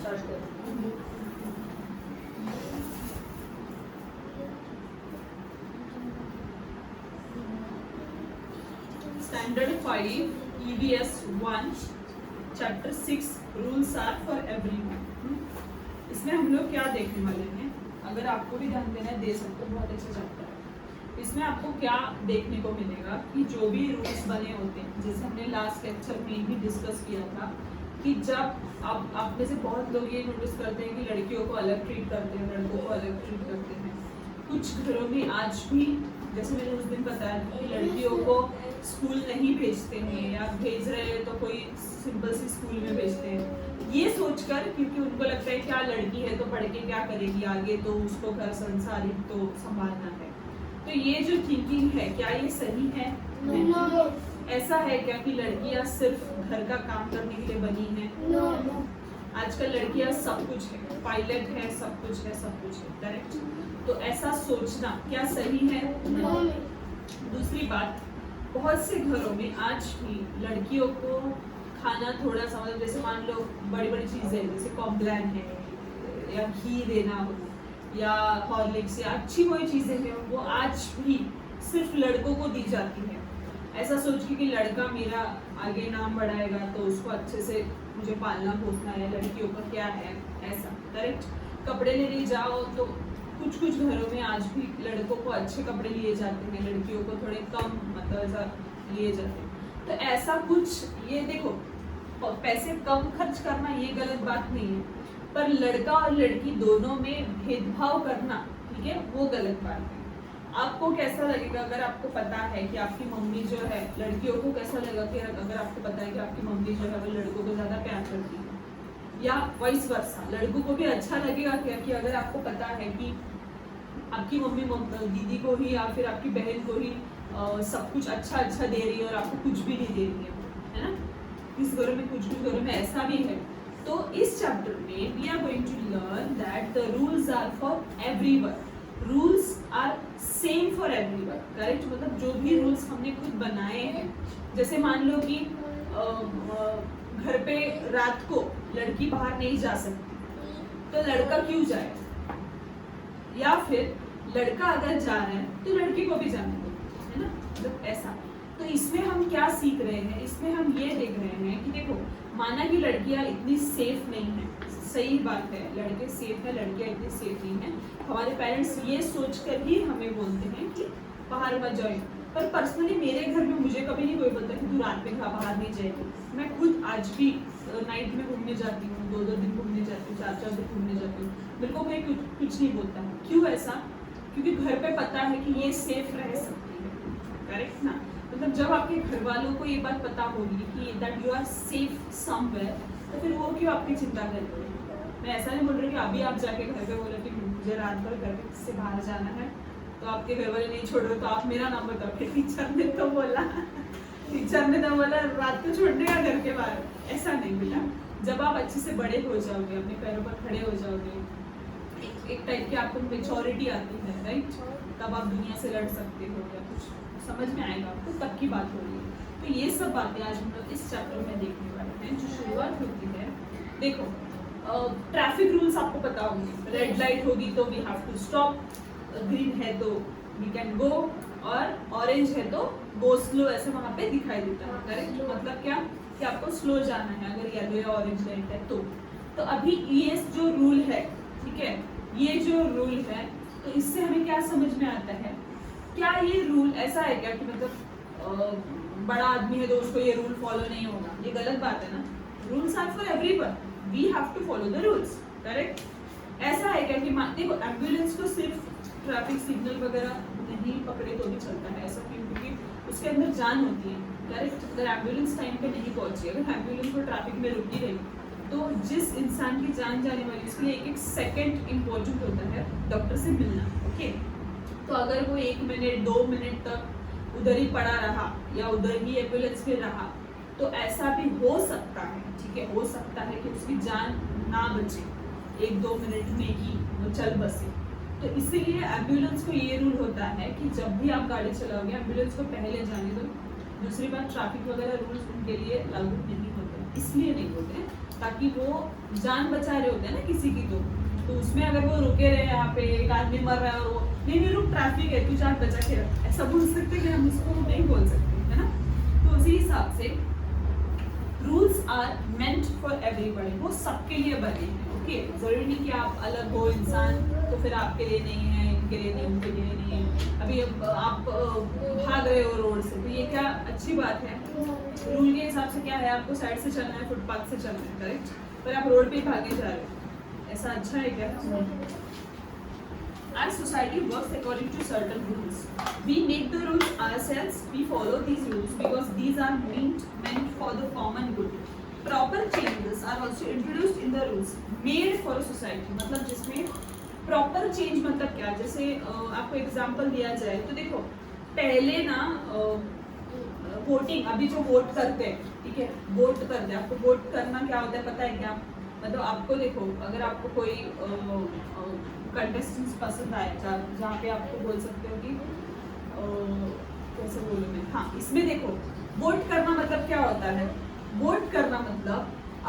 Start करें। Standard 5 EVS 1 chapter 6 rules are for everyone. इसमें हम लोग क्या देखने वाले हैं, अगर आपको भी ध्यान देना है दे सकते हो, बहुत अच्छा चैप्टर है। इसमें आपको क्या देखने को मिलेगा कि जो भी रूल्स बने होते हैं, जैसे हमने लास्ट लेक्चर में भी डिस्कस किया था कि जब आप में से बहुत लोग ये नोटिस करते हैं कि लड़कियों को अलग ट्रीट करते हैं, लड़कों को अलग ट्रीट करते हैं। कुछ घरों में आज भी, जैसे मैंने उस दिन बताया था कि लड़कियों को स्कूल नहीं भेजते हैं, या भेज रहे हैं तो कोई सिंपल सी स्कूल में भेजते हैं, ये सोचकर, क्योंकि उनको लगता है क्या लड़की है तो पढ़ के क्या करेगी आगे, तो उसको घर संसार ही तो संभालना है। तो ये जो थिंकिंग है, क्या ये सही है? नहीं। ऐसा है क्या कि लड़कियां सिर्फ घर का काम करने के लिए बनी हैं? आजकल लड़कियां सब कुछ है, पायलट है, सब कुछ है, सब कुछ है, करेक्ट? तो ऐसा सोचना क्या सही है? नहीं। दूसरी बात, बहुत से घरों में आज भी लड़कियों को खाना थोड़ा सा, मतलब जैसे मान लो बड़ी बड़ी चीजें जैसे कॉम्प्लान है, या घी देना हो, या हॉर्लिक्स, या अच्छी कोई चीजें हैं, वो आज भी सिर्फ लड़कों को दी जाती है, ऐसा सोच के कि लड़का मेरा आगे नाम बढ़ाएगा तो उसको अच्छे से मुझे पालना पोसना है, लड़कियों का क्या है, ऐसा, करेक्ट? कपड़े लेने जाओ तो कुछ कुछ घरों में आज भी लड़कों को अच्छे कपड़े लिए जाते हैं, लड़कियों को थोड़े कम, मतलब ऐसा लिए जाते हैं। तो ऐसा कुछ, ये देखो, पैसे कम खर्च करना ये गलत बात नहीं है, पर लड़का और लड़की दोनों में भेदभाव करना, ठीक है, वो गलत बात है। आपको कैसा लगेगा अगर आपको पता है कि आपकी मम्मी जो है, लड़कियों को कैसा लगेगा कि अगर आपको पता है कि आपकी मम्मी जो है वो लड़कों को ज्यादा प्यार करती है, या वाइस वर्सा, लड़कों को भी अच्छा लगेगा क्या कि अगर आपको पता है कि आपकी मम्मी दीदी को ही या फिर आपकी बहन को ही सब कुछ अच्छा अच्छा दे रही है और आपको कुछ भी नहीं दे रही है ना? इस घरों में, कुछ कुछ घरों में ऐसा भी है। तो इस चैप्टर में we are going to learn that the rules are for everyone, rules are same for everyone, correct? मतलब जो भी रूल्स हमने खुद बनाए हैं, जैसे मान लो कि घर पे रात को लड़की बाहर नहीं जा सकती, तो लड़का क्यों जाए? या फिर लड़का अगर जा रहा है तो लड़की को भी जाने दो, है ना? मतलब ऐसा। तो इसमें हम क्या सीख रहे हैं? इसमें हम ये देख रहे हैं कि देखो, माना कि लड़कियां इतनी सेफ नहीं है, सही बात है, लड़के सेफ है, लड़कियां इतनी सेफ नहीं है। हमारे पेरेंट्स ये सोचकर ही हमें बोलते हैं कि बाहर मत जाओ, पर पर्सनली मेरे घर में मुझे कभी नहीं कोई बोलता कि तू रात में बाहर नहीं जाएगी। मैं खुद आज भी नाइट में घूमने जाती हूँ, 2-2 दिन घूमने जाती हूँ, 4-4 दिन घूमने जाती हूँ, मेरे को कोई कुछ नहीं बोलता है। क्यों ऐसा? क्योंकि घर पे पता है कि ये सेफ रह सकती है, करेक्ट ना? मतलब जब आपके घर वालों को ये बात पता होगी कि that you are safe somewhere, तो फिर वो क्यों आपकी चिंता करते हैं? मैं ऐसा नहीं बोल रही कि अभी आप जाके घर पे बोले कि मुझे रात भर घर से बाहर जाना है, तो आपके घर वाले नहीं छोड़ रहे तो आप मेरा नाम बताओ, टीचर ने तो बोला, टीचर ने तो बोला रात को छोड़ने का घर के बाहर। ऐसा नहीं बेटा, जब आप अच्छे से बड़े हो जाओगे, अपने पैरों पर खड़े हो जाओगे, एक टाइप की आपको मेच्योरिटी आती है, राइट? तब आप दुनिया से लड़ सकते हो, या कुछ समझ में आएगा आपको, तब की बात हो रही है। तो ये सब बातें आज हम लोग इस चैप्टर में देखने वाले हैं। जो शुरुआत होती है, देखो, ट्रैफिक रूल्स आपको पता होंगे, रेड लाइट होगी तो we have to stop, green है तो वी कैन गो, और ऑरेंज है तो गो स्लो, ऐसे वहां पे दिखाई देता है, करेक्ट? मतलब क्या कि आपको स्लो जाना है अगर येलो या ऑरेंज लाइट है तो अभी ये जो रूल है, ठीक है, ये जो रूल है, तो इससे हमें क्या समझ में आता है? क्या ये रूल ऐसा है क्या कि मतलब बड़ा आदमी है तो उसको ये रूल फॉलो नहीं होगा? ये गलत बात है ना। Rules are for everyone, we have to follow the rules, correct? ऐसा है क्या कि देखो, एम्बुलेंस को सिर्फ ट्रैफिक सिग्नल वगैरह नहीं पकड़े तो भी चलता है, ऐसा क्यों? क्योंकि उसके अंदर जान होती है, करेक्ट? अगर एम्बुलेंस टाइम पे नहीं पहुंची, अगर एम्बुलेंस को ट्रैफिक में रुकी रही, तो जिस इंसान की जान जाने वाली, उसके लिए 1-1 सेकेंड इम्पोर्टेंट होता है डॉक्टर से मिलना, ओके? तो अगर वो 1 मिनट 2 मिनट तक उधर ही पड़ा रहा, या उधर ही एम्बुलेंस में रहा, तो ऐसा भी हो सकता है, ठीक है, हो सकता है कि उसकी जान ना बचे, 1-2 मिनट में ही वो चल बसे। तो इसीलिए एम्बुलेंस को ये रूल होता है कि जब भी आप गाड़ी चलाओगे, एम्बुलेंस को पहले जाने दो। दूसरी बात, ट्रैफिक वगैरह रूल्स उनके लिए लागू नहीं होते, इसलिए नहीं बोलते हैं ताकि वो जान बचा रहे होते हैं ना किसी की, तो उसमें अगर वो रुके रहे यहाँ पे, एक आदमी मर रहा है और वो नहीं रुक, ट्रैफिक है, तू जान बचा के रख, ऐसा बोल सकते कि हम उसको नहीं बोल सकते, है ना। तो उसी हिसाब से rules are meant for everybody, वो सबके लिए बने हैं। ओके, जरूरी नहीं कि आप अलग हो इंसान तो फिर आपके लिए नहीं है, इनके लिए नहीं, उनके लिए नहीं है। अभी आप भाग रहे हो रोड से, तो ये क्या अच्छी बात है, रूल के हिसाब से क्या है, आपको साइड से चलना है, फुटपाथ से चलना है, करेक्ट, पर आप रोड पे भागे जा रहे हो, ऐसा अच्छा है क्या? As society works according to certain rules, we make the rules ourselves. We follow these rules because these are meant for the common good. Proper changes are also introduced in the rules made for a society. मतलब जिसमें proper change मतलब क्या? जैसे आपको example दिया जाए तो देखो, पहले ना वोटिंग, अभी जो वोट करते हैं, ठीक है, वोट करते हैं, आपको वोट करना क्या होता है पता है क्या? मतलब आपको देखो, अगर आपको कोई कंटेस्टेंट्स पसंद आए जहाँ पे आपको बोल सकते हो कि कैसे बोलूँ मैं, हाँ, इसमें देखो वोट करना मतलब क्या होता है? वोट करना मतलब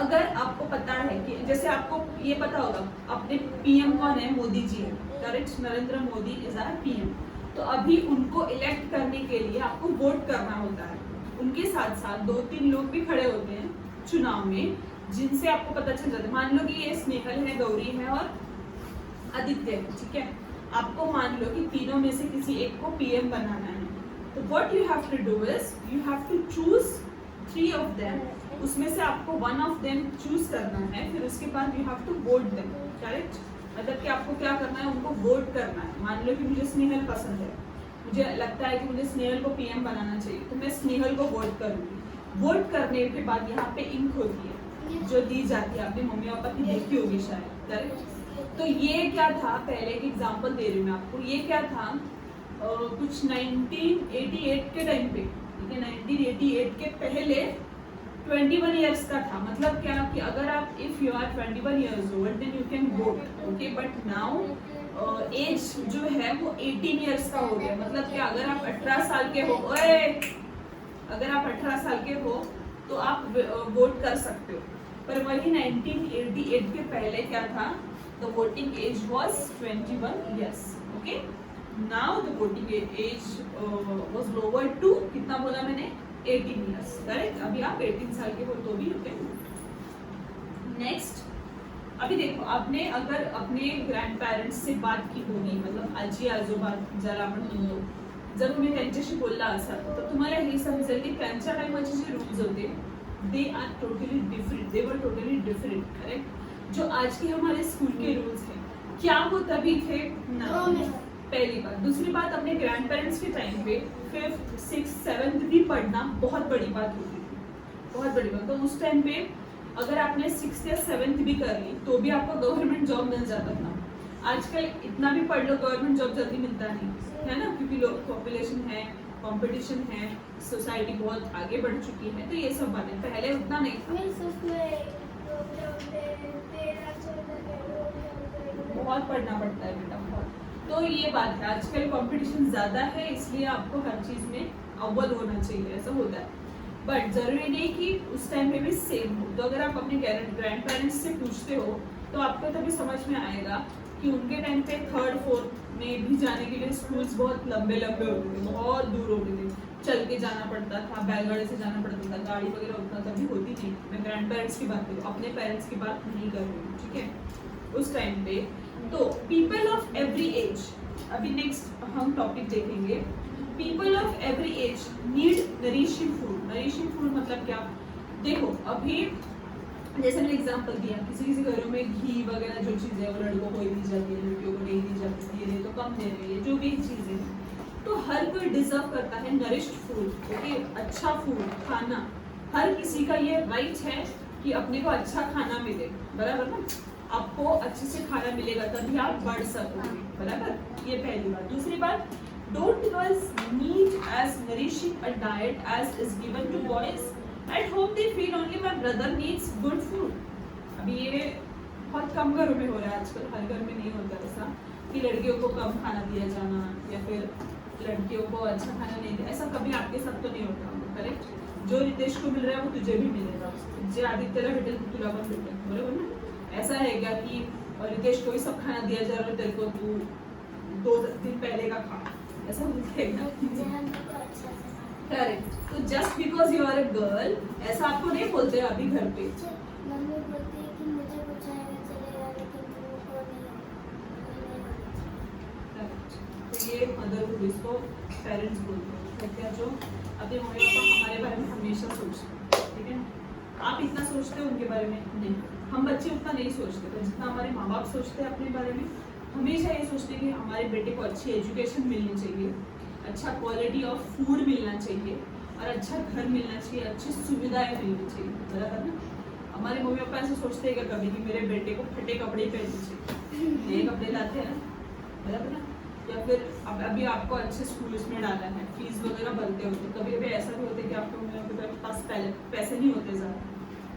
अगर आपको पता है कि जैसे आपको ये पता होगा अपने पीएम कौन है, मोदी जी है, correct, Narendra Modi is our PM, तो अभी उनको इलेक्ट करने के लिए आपको वोट करना होता है। उनके साथ साथ 2-3 लोग भी खड़े होते हैं चुनाव में जिनसे आपको पता चल जाता है। मान लो कि ये स्नेहल है, गौरी है और आदित्य है, ठीक है, आपको मान लो कि तीनों में से किसी एक को पीएम बनाना है, तो what you have to do is you have to choose 3 of them, उसमें से आपको 1 ऑफ देम चूज करना है, फिर उसके बाद you have to vote them, correct, मतलब कि आपको क्या करना है, उनको वोट करना है। मान लो कि मुझे स्नेहल पसंद है, मुझे लगता है कि मुझे स्नेहल को पीएम बनाना चाहिए, तो मैं स्नेहल को वोट करूंगी। वोट करने के बाद यहाँ पे इंक होती है जो दी जाती है, आपने मम्मी पापा की देखी होगी शायद, करेक्ट। तो ये क्या था, पहले एक एग्जांपल दे रही हूँ मैं आपको, ये क्या था कुछ 1988 के टाइम पे, ठीक है, 1988 के पहले 21 इयर्स का था। मतलब क्या कि अगर आप if you are 21 years old then you can vote, okay, but now age जो है वो 18 इयर्स का हो गया। मतलब कि अगर आप 18 साल के हो, अगर आप 18 साल के हो तो आप वोट कर सकते हो, पर वही 1988 के पहले क्या था, the voting age was 21 years, okay, now the voting age was lowered to, कितना बोला मैंने, 18 years, करेक्ट। अभी आप 18 साल के हो तो भी होते हैं। नेक्स्ट, अभी देखो, आपने अगर अपने ग्रँड पेरेंट्स से बात की होगी, मतलब आजी आजोबा ज्याला आपण म्हणतो, जर तुम्ही त्यांच्याशी बोलला असाल तर तुम्हाला हे समजेल की त्यांच्या टाइमचे जे रूल्स होते they are totally different, they were totally different, correct. जो आज के हमारे स्कूल के रूल्स हैं, क्या वो तभी थे? नहीं, पहली बात। दूसरी बात, अपने ग्रैंड पेरेंट्स के टाइम पे 5th 6th 7th भी पढ़ना बहुत बड़ी बात होती थी, बहुत बड़ी बात। तो उस टाइम पे अगर आपने 6th या 7th भी कर ली तो भी आपको गवर्नमेंट जॉब मिल जाता था। आजकल इतना भी पढ़ लो गवर्नमेंट जॉब जल्दी मिलता नहीं है ना, क्योंकि लोग पॉपुलेशन है, कंपटीशन है, सोसाइटी बहुत आगे बढ़ चुकी है, तो ये सब बातें, पहले उतना नहीं था। बहुत पढ़ना पड़ता है बेटा, बहुत। तो ये बात है, आजकल कंपटीशन ज्यादा है, इसलिए आपको हर चीज में अव्वल होना चाहिए, ऐसा होता है। बट जरूरी नहीं कि उस टाइम पे भी सेम हो। तो अगर आप अपने ग्रैंड पेरेंट्स से पूछते हो तो आपको तभी समझ में आएगा कि उनके टाइम पे 3rd 4th में भी जाने के लिए स्कूल्स बहुत लंबे लंबे होते थे, बहुत दूर होते थे, चल के जाना पड़ता था, बैलगाड़ी से जाना पड़ता था, गाड़ी वगैरह उतना तभी होती थी। मैं ग्रैंड पेरेंट्स की बात करूँ, अपने पेरेंट्स की बात नहीं कर रही हूँ, ठीक है, उस टाइम पे। तो पीपल ऑफ एवरी एज, अभी नेक्स्ट हम टॉपिक देखेंगे, people of every age need nourishing food. Nourishing food मतलब क्या? देखो, अभी जैसे मैंने एग्जांपल दिया, किसी किसी घरों में घी वगैरह जो चीज़ें वो लड़कों को ही दी जाती है, लड़कियों को नहीं दी जाती, दे रहे तो कम दे रही है, जो भी चीज़ें, तो हर कोई डिजर्व करता है नरिश्ड फूड, ओके, अच्छा फूड खाना। हर किसी का ये राइट है कि अपने को अच्छा खाना मिले, बराबर ना? आपको अच्छे से खाना मिलेगा तभी आप बढ़ सकोगे, बराबर। ये पहली बात। दूसरी बात, don't girls need as nourishing a diet as is given to boys at home, they feel only my brother needs good food. अभी ये बहुत कम घरों में हो रहा है आजकल, हर घर में नहीं होता ऐसा कि लड़कियों को कम खाना दिया जाना या फिर लड़कियों को अच्छा खाना नहीं दिया, ऐसा कभी आपके साथ तो नहीं होता, करेक्ट. जो रितेश को मिल रहा है वो तुझे भी मिलेगा, जे आदित्यला भेटेल तुला पण भेटेल, बरोबर ना. ऐसा है क्या कि रितेश को ही सब खाना दिया जा रहा है तेरे को, तू 2 दिन पहले का खा, ऐसा बोलते हैं ना. करेक्ट. तो just because you are a girl ऐसा आपको नहीं बोलते अभी घर पे. मम्मी बोलती है कि मुझे कुछ आएगा चलेगा लेकिन तुमको नहीं. तो ये मदरहुड, इसको पेरेंट्स बोलते हैं क्या, जो अपने मम्मी पापा हमारे बारे में हमेशा सोचते हैं. ठीक है. आप इतना सोचते हो उनके बारे में नहीं, हम बच्चे उतना नहीं सोचते थे जितना हमारे माँ बाप सोचते हैं अपने बारे में. हमेशा ये सोचते हैं कि हमारे बेटे को अच्छी एजुकेशन मिलनी चाहिए, अच्छा क्वालिटी ऑफ फूड मिलना चाहिए और अच्छा घर मिलना चाहिए, अच्छी सुविधाएं मिलनी चाहिए, बराबर ना. हमारे मम्मी पापा ऐसे सोचते हैं कि कभी कि मेरे बेटे को फटे कपड़े पहनने चाहिए, नए कपड़े लाते हैं ना, बराबर ना. या फिर अब अभी आपको अच्छे स्कूल में डाला है, फीस वगैरह भरते होते, कभी कभी ऐसा भी होता है कि आपके मम्मी के पास पैसे नहीं होते ज़्यादा,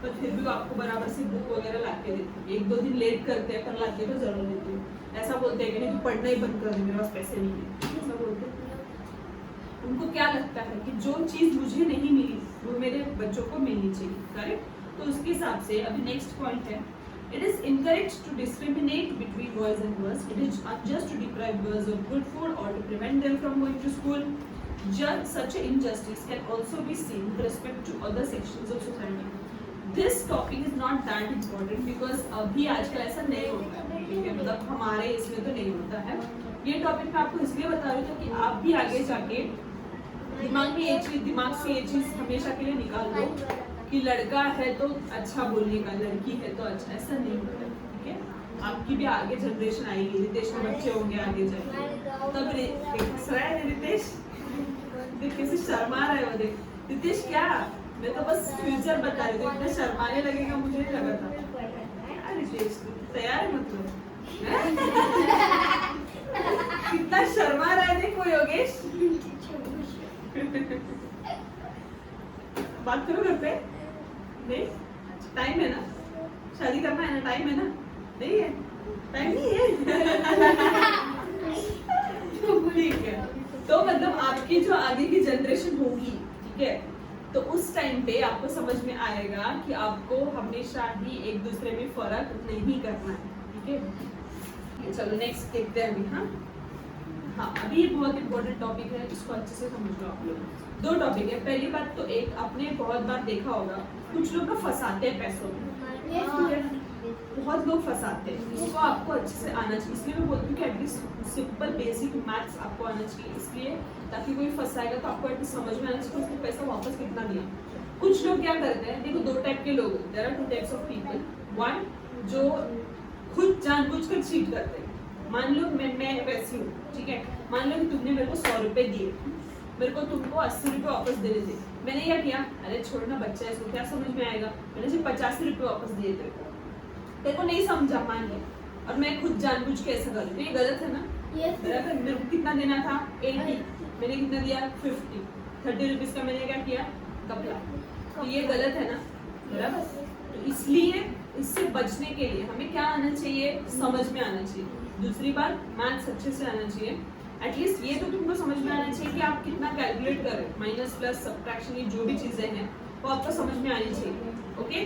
पर फिर भी आपको बराबर से बुक वगैरह ला के देते हैं. 1-2 दिन लेट करते हैं पर ला के तो जरूर देते हैं. ऐसा बोलते हैं कि नहीं तू पढ़ना ही बंद कर दे, मेरे पास पैसे नहीं है, ऐसा बोलते हैं. उनको क्या लगता है कि जो चीज़ मुझे नहीं मिली वो मेरे बच्चों को मिलनी चाहिए. करेक्ट. तो उसके हिसाब से अभी नेक्स्ट पॉइंट है, it is incorrect to discriminate between boys and girls. It is unjust to deprive girls of good food or to prevent them from going to school. Such an injustice can also be seen with respect to other sections of society. This topic is not that important because अभी आजकल ऐसा नहीं होता है. ठीक है, मतलब हमारे इसमें तो नहीं होता है. ये टॉपिक मैं आपको इसलिए बता रही हूँ कि आप भी आगे जाके दिमाग से ये चीज़ हमेशा के लिए निकाल दो कि लड़का है तो अच्छा बोलने का, लड़की है तो अच्छा, ऐसा नहीं होता. ठीक है. आपकी भी आगे जनरेशन आएगी, रितेश के बच्चे होंगे आगे जाके, तब देख रहा है रितेश, देख कैसे शर्मा रहा है वो, देख रितेश. क्या मैं तो बस फ्यूचर बता रही थी, इतना शर्माने लगेगा मुझे नहीं लगा था. रितेश तैयार है मतलब कितना शर्मा रहा है देखो योगेश. बात करो घर पे. नहीं टाइम है ना, शादी करना है ना, टाइम है ना, नहीं है टाइम नहीं है. ठीक है. तो मतलब आपकी जो आगे की जनरेशन होगी, ठीक है, तो उस टाइम पे आपको समझ में आएगा कि आपको हमेशा ही एक दूसरे में फर्क नहीं करना है. ठीक है. चलो नेक्स्ट देखते हैं अभी. हाँ अभी ये बहुत इंपॉर्टेंट टॉपिक है, इसको अच्छे से समझ लो आप लोग. 2 टॉपिक है. पहली बात तो एक आपने बहुत बार देखा होगा, कुछ लोग ना फंसाते हैं पैसों में, बहुत लोग फंसाते हैं. इसको आपको अच्छे से आना चाहिए, इसलिए मैं बोलती हूँ कि एटलीस्ट सिंपल बेसिक मैथ्स आपको आना चाहिए, इसलिए ताकि कोई फंसाएगा तो आपको एटलीस्ट समझ में आना चाहिए उसको पैसा वापस कितना दिया. कुछ लोग क्या करते हैं, देखो 2 टाइप के लोग, there are 2 types of people. One जो खुद जानबूझकर चीट करते हैं. मान लो मैं वैसी हूँ, ठीक है, मान लो कि तुमने मेरे को 100 रुपए दिए, मेरे को तुमको 80 रुपए वापस देने थे. मैंने क्या किया, अरे छोड़ना बच्चा है, इसको क्या समझ में आएगा, मैंने सिर्फ 85 रुपए वापस दिए तेरे को नहीं समझा मान लो, और मैं खुद जानबूझ के ऐसा करूँ तो ये गलत है ना. बराबर. मेरे को कितना देना था 80, मैंने कितना दिया 50, 30 रुपीज का मैंने क्या किया कपड़ा, तो ये गलत है ना. बराबर. तो इसलिए इससे बचने के लिए हमें क्या आना चाहिए, समझ में आना चाहिए. दूसरी बात मैथ्स अच्छे से आना चाहिए. एटलीस्ट ये तो तुमको समझ में आना चाहिए कि आप कितना कैलकुलेट करें, माइनस प्लस सब्ट्रैक्शन, ये जो भी चीजें हैं वो आपको समझ में आनी चाहिए. ओके.